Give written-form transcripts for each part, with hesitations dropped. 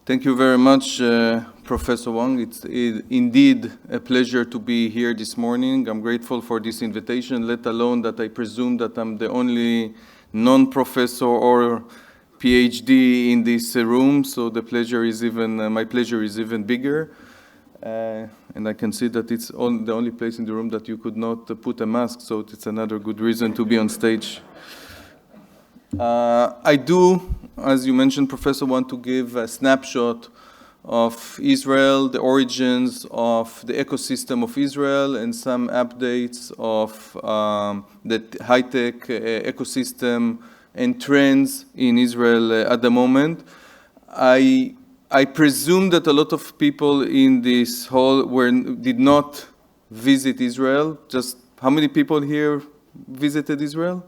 Thank you very much, Professor Wang. It's indeed a pleasure to be here this morning. I'm grateful for this invitation, let alone that I presume that I'm the only non-professor or PhD in this room, so the pleasure is my pleasure is even bigger. And I can see that it's the only place in the room that you could not put a mask, so it's another good reason to be on stage. I do, as you mentioned, Professor, want to give a snapshot of Israel, the origins of the ecosystem of Israel, and some updates of the high-tech ecosystem and trends in Israel at the moment. I presume that a lot of people in this hall did not visit Israel. Just how many people here visited Israel?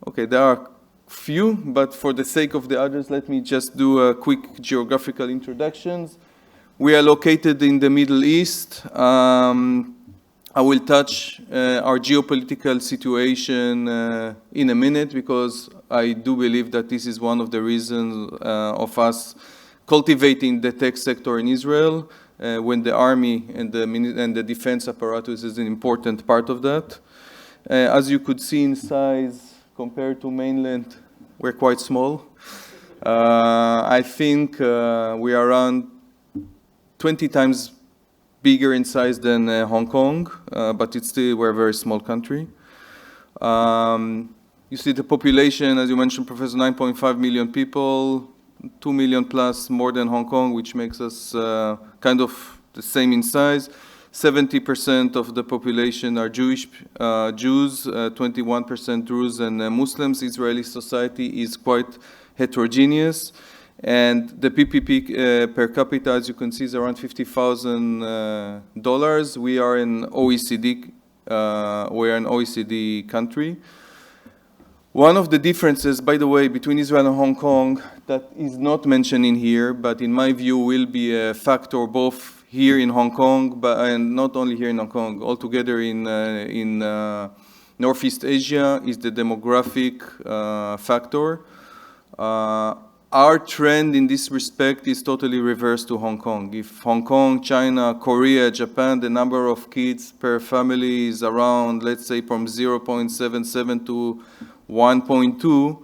Okay, there are few, but for the sake of the others, let me just do a quick geographical introductions. We are located in the Middle East. I will touch our geopolitical situation in a minute, because I do believe that this is one of the reasons of us cultivating the tech sector in Israel, when the army and the defense apparatus is an important part of that. As you could see in size, compared to mainland, we're quite small. I think we are around 20 times bigger in size than Hong Kong, but we're a very small country. You see the population, as you mentioned, Professor, 9.5 million people, 2 million plus more than Hong Kong, which makes us kind of the same in size. 70% of the population are Jews, 21% Druze and Muslims. Israeli society is quite heterogeneous, and the PPP per capita, as you can see, is around $50,000. We are an OECD country. One of the differences, by the way, between Israel and Hong Kong that is not mentioned in here, but in my view will be a factor both here in Hong Kong, and not only here in Hong Kong, altogether in Northeast Asia, is the demographic factor. Our trend in this respect is totally reverse to Hong Kong. If Hong Kong, China, Korea, Japan, the number of kids per family is around, let's say, from 0.77 to 1.2,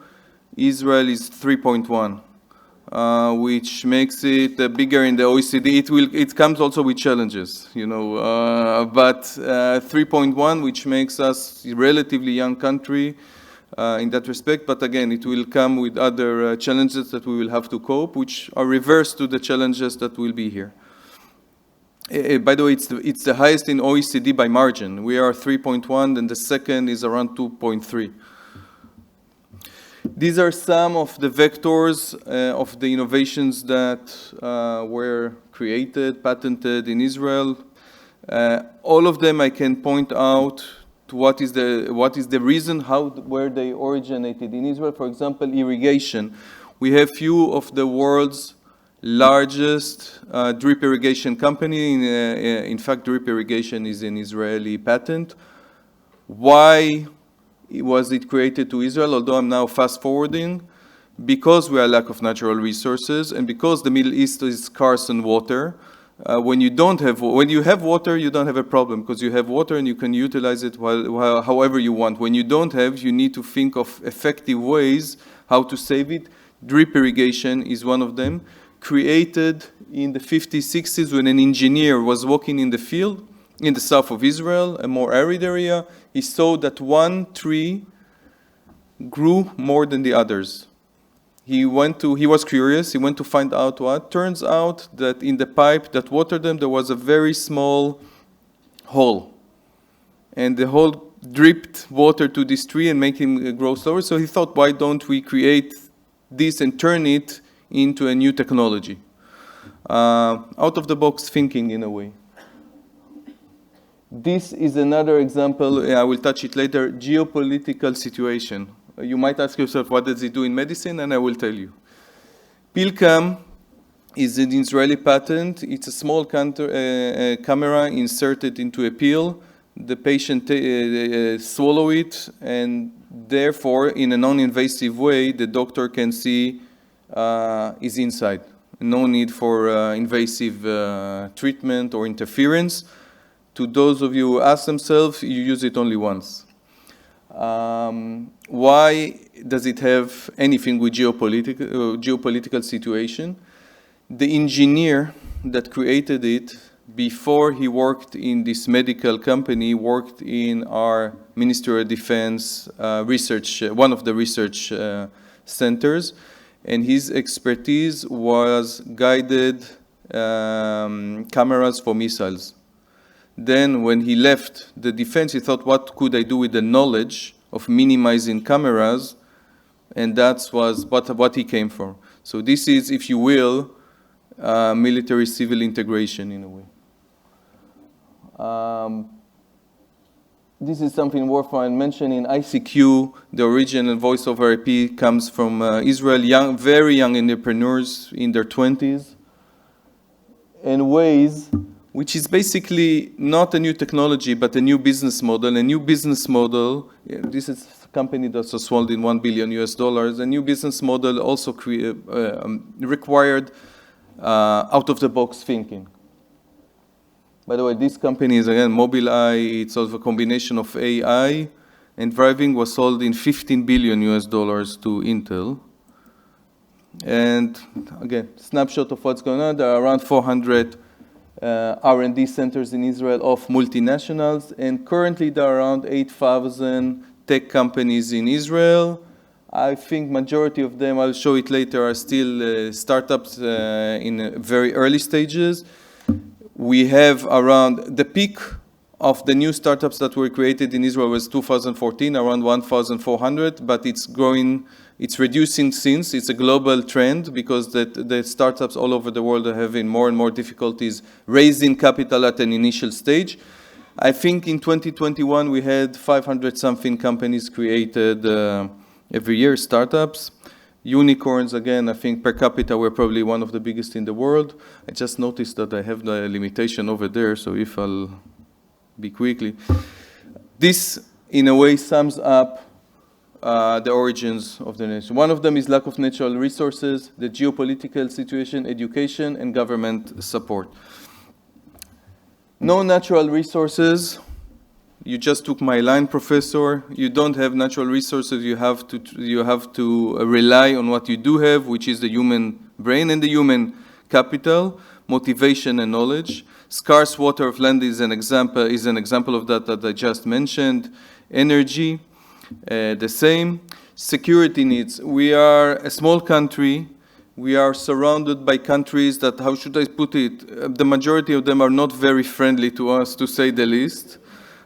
Israel is 3.1. Which makes it bigger in the OECD. It comes also with challenges, but 3.1, which makes us a relatively young country in that respect. But again, it will come with other challenges that we will have to cope, which are reverse to the challenges that will be here. By the way, it's the highest in OECD by margin. We are 3.1, and the second is around 2.3. These are some of the vectors of the innovations that were created, patented in Israel. All of them I can point out to what is the reason, where they originated in Israel. For example, irrigation. We have few of the world's largest drip irrigation company. In fact, drip irrigation is an Israeli patent. Why was it created to Israel? Although I'm now fast forwarding, because we are lack of natural resources, and because the Middle East is scarce on water. When you have water, you don't have a problem, because you have water and you can utilize it however you want. When you don't have, you need to think of effective ways how to save it. Drip irrigation is one of them, created in the 50s, 60s, when an engineer was walking in the field in the south of Israel, a more arid area. He saw that one tree grew more than the others. He was curious, he went to find out what. Turns out that in the pipe that watered them, there was a very small hole. And the hole dripped water to this tree and make him grow slower. So he thought, why don't we create this and turn it into a new technology? Out of the box thinking in a way. This is another example, I will touch it later, geopolitical situation. You might ask yourself, what does it do in medicine? And I will tell you. PillCam is an Israeli patent. It's a small camera inserted into a pill. The patient swallow it, and therefore, in a non-invasive way, the doctor can see his inside. no need for invasive treatment or interference. To those of you who ask themselves, you use it only once. Why does it have anything with geopolitical situation? The engineer that created it, before he worked in this medical company, worked in our Ministry of Defense research, one of the research centers, and his expertise was guided cameras for missiles. Then when he left the defense, he thought, what could I do with the knowledge of minimizing cameras? And that was what he came for. So this is, if you will, military-civil integration in a way. This is something worthwhile mentioning. ICQ, the original voice over IP, comes from Israel, very young entrepreneurs in their 20s. And Waze, which is basically not a new technology, but a new business model. A new business model, this is a company that's sold in $1 billion US. A new business model also required out-of-the-box thinking. By the way, this company is, again, Mobileye. It's also a combination of AI and driving, was sold in $15 billion US to Intel. And again, snapshot of what's going on. There are around 400 R&D centers in Israel of multinationals, and currently there are around 8,000 tech companies in Israel. I think majority of them, I'll show it later, are still startups in very early stages. We have around, the peak of the new startups that were created in Israel was 2014, around 1,400, but it's growing, it's reducing since. It's a global trend because the startups all over the world are having more and more difficulties raising capital at an initial stage. I think in 2021 we had 500-something companies created every year, startups. Unicorns, again, I think per capita we're probably one of the biggest in the world. I just noticed that I have the limitation over there, so if I'll be quickly. This, in a way, sums up the origins of the nation. One of them is lack of natural resources, the geopolitical situation, education, and government support. No natural resources. You just took my line, Professor. You don't have natural resources. You have to rely on what you do have, which is the human brain and the human capital, motivation and knowledge. Scarce water of land is an example of that I just mentioned. Energy, the same. Security needs. We are a small country. We are surrounded by countries that, how should I put it, the majority of them are not very friendly to us, to say the least.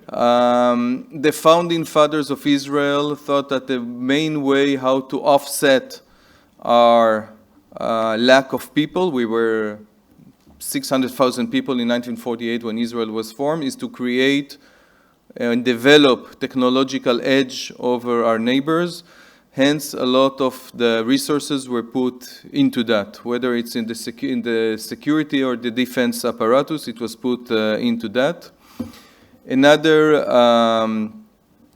The founding fathers of Israel thought that the main way how to offset our lack of people, we were 600,000 people in 1948 when Israel was formed, is to create and develop technological edge over our neighbors. Hence, a lot of the resources were put into that, whether it's in the security or the defense apparatus, it was put into that. Another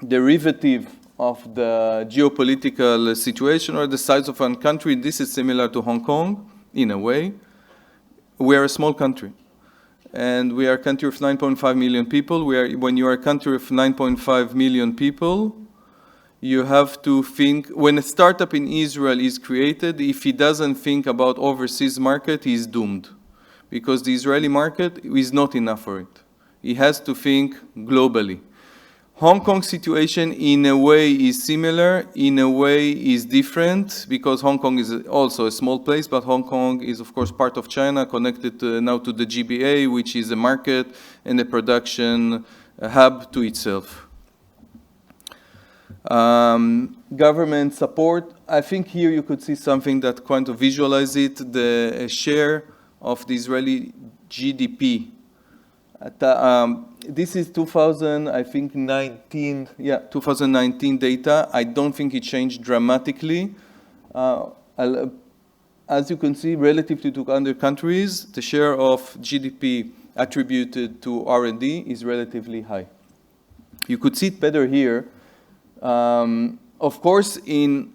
derivative of the geopolitical situation or the size of one country, this is similar to Hong Kong in a way. We are a small country, and we are a country of 9.5 million people. When you are a country of 9.5 million people, you have to think, when a startup in Israel is created, if he doesn't think about overseas market, he is doomed, because the Israeli market is not enough for it. He has to think globally. Hong Kong situation in a way is similar, in a way is different, because Hong Kong is also a small place, but Hong Kong is of course part of China, connected now to the GBA, which is a market and a production hub to itself. Government support, I think here you could see something that kind of visualize it, the share of the Israeli GDP. This is 2019 data. I don't think it changed dramatically. As you can see, relative to other countries, the share of GDP attributed to R&D is relatively high. You could see it better here. Of course, in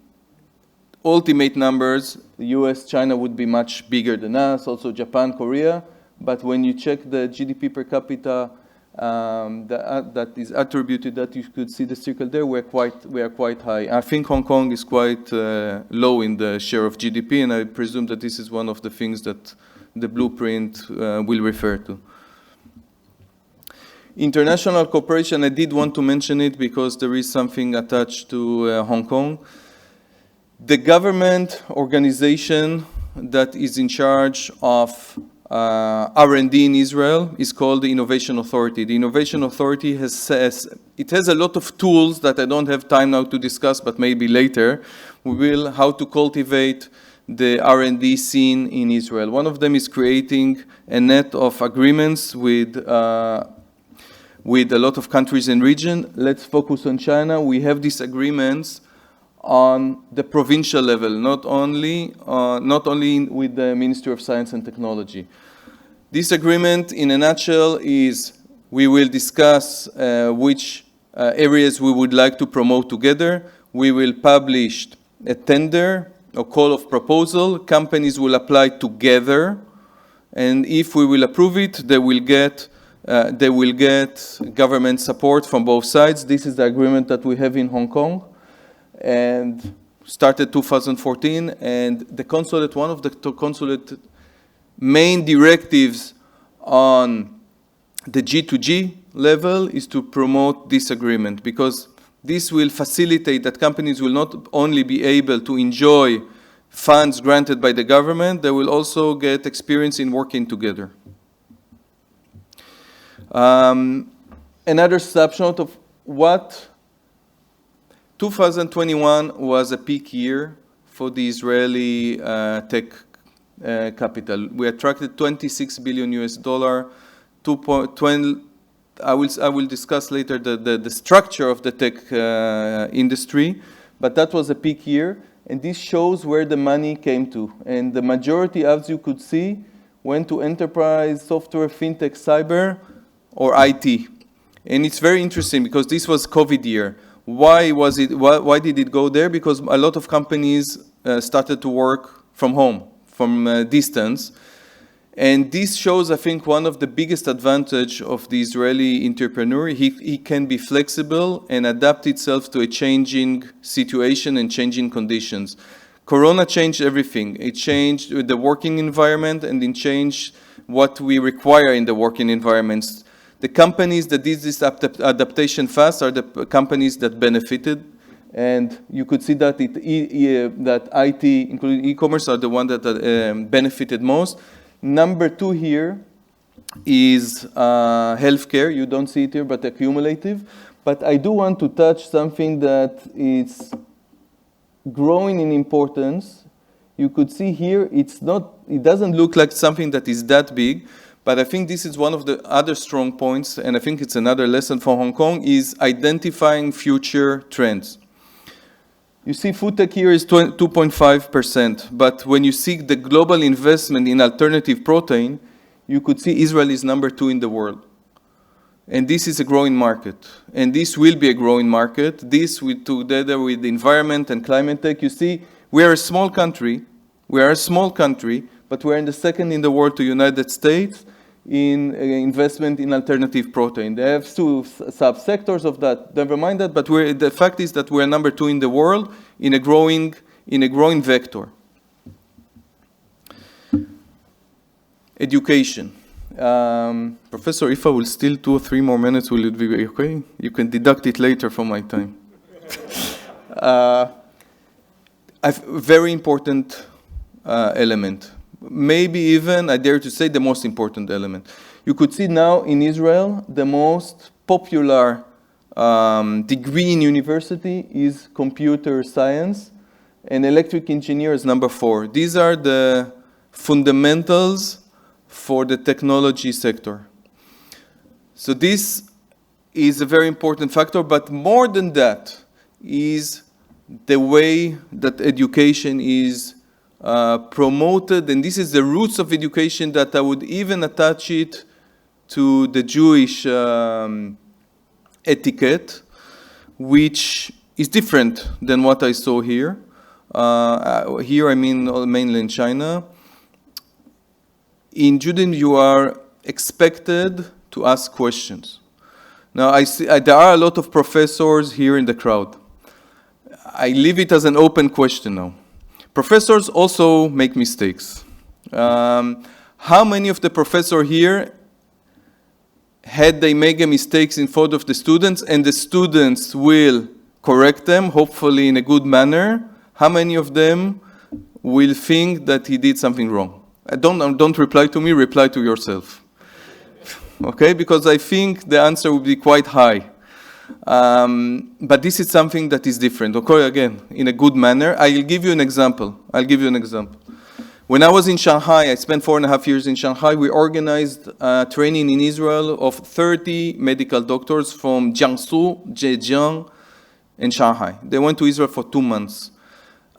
ultimate numbers, the US, China would be much bigger than us, also Japan, Korea. But when you check the GDP per capita that is attributed, that you could see the circle there, we are quite high. I think Hong Kong is quite low in the share of GDP, and I presume that this is one of the things that the blueprint will refer to. International cooperation, I did want to mention it because there is something attached to Hong Kong. The government organization that is in charge of R&D in Israel is called the Innovation Authority. The Innovation Authority has a lot of tools that I don't have time now to discuss, but maybe later we will, how to cultivate the R&D scene in Israel. One of them is creating a net of agreements with a lot of countries and region. Let's focus on China. We have these agreements on the provincial level, not only with the Ministry of Science and Technology. This agreement, in a nutshell, is we will discuss which areas we would like to promote together. We will publish a tender, a call of proposal. Companies will apply together, and if we will approve it, they will get government support from both sides. This is the agreement that we have in Hong Kong, and started 2014, and the consulate, one of the consulate main directives on the G2G level is to promote this agreement, because this will facilitate that companies will not only be able to enjoy funds granted by the government, they will also get experience in working together. Another snapshot of what 2021 was a peak year for the Israeli tech capital. We attracted $26 billion US. I will discuss later the structure of the tech industry, but that was a peak year, and this shows where the money came to. And the majority, as you could see, went to enterprise, software, fintech, cyber, or IT. And it's very interesting because this was COVID year. Why did it go there? Because a lot of companies started to work from home, from distance. And this shows, I think, one of the biggest advantage of the Israeli entrepreneur. He can be flexible and adapt itself to a changing situation and changing conditions. Corona changed everything. It changed the working environment, and it changed what we require in the working environments. The companies that did this adaptation fast are the companies that benefited, and you could see that that IT, including e-commerce, are the ones that benefited most. Number 2 here is healthcare. You don't see it here, but accumulative. But I do want to touch something that is growing in importance. You could see here, it doesn't look like something that is that big, but I think this is one of the other strong points, and I think it's another lesson for Hong Kong, is identifying future trends. You see food tech here is 2.5%, but when you see the global investment in alternative protein, you could see Israel is number 2 in the world. And this is a growing market, and this will be a growing market. This, together with the environment and climate tech, you see, we are a small country, but we're in the second in the world to United States in investment in alternative protein. They have 2 subsectors of that. Never mind that, but the fact is that we're number 2 in the world in a growing vector. Education. Professor, if I will steal 2 or 3 more minutes, will it be okay? You can deduct it later from my time. A very important element. Maybe even, I dare to say, the most important element. You could see now in Israel, the most popular degree in university is computer science, and electric engineer is number 4. These are the fundamentals for the technology sector. So this is a very important factor, but more than that is the way that education is promoted, and this is the roots of education that I would even attach it to the Jewish etiquette, which is different than what I saw here. Here I mean mainland China. In Judaism, you are expected to ask questions. Now, I see there are a lot of professors here in the crowd. I leave it as an open question now. Professors also make mistakes. How many of the professors here had they make mistakes in front of the students and the students will correct them, hopefully in a good manner? How many of them will think that he did something wrong? Don't reply to me, reply to yourself. Okay, because I think the answer will be quite high. But this is something that is different. Okay, again, in a good manner. I'll give you an example. When I was in Shanghai, I spent 4.5 years in Shanghai, we organized training in Israel of 30 medical doctors from Jiangsu, Zhejiang, and Shanghai. They went to Israel for 2 months.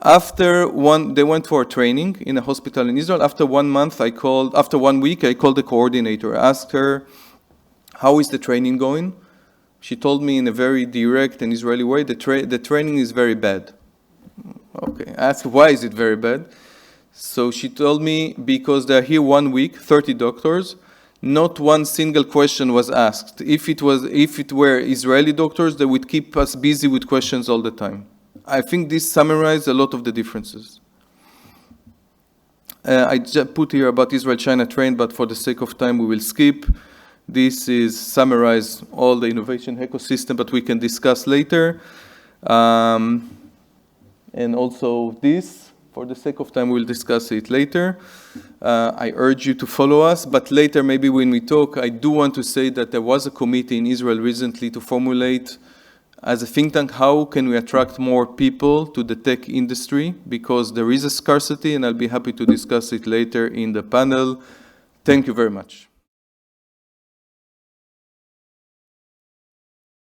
They went for a training in a hospital in Israel. After 1 week, I called the coordinator. I asked her, how is the training going? She told me in a very direct and Israeli way, the training is very bad. Okay, I asked, why is it very bad? So she told me, because they're here 1 week, 30 doctors, not one single question was asked. If it were Israeli doctors, they would keep us busy with questions all the time. I think this summarizes a lot of the differences. I just put here about Israel-China trend, but for the sake of time, we will skip. This is summarize all the innovation ecosystem, but we can discuss later. And also this, for the sake of time, we'll discuss it later. I urge you to follow us, but later, maybe when we talk, I do want to say that there was a committee in Israel recently to formulate, as a think tank, how can we attract more people to the tech industry, because there is a scarcity, and I'll be happy to discuss it later in the panel. Thank you very much.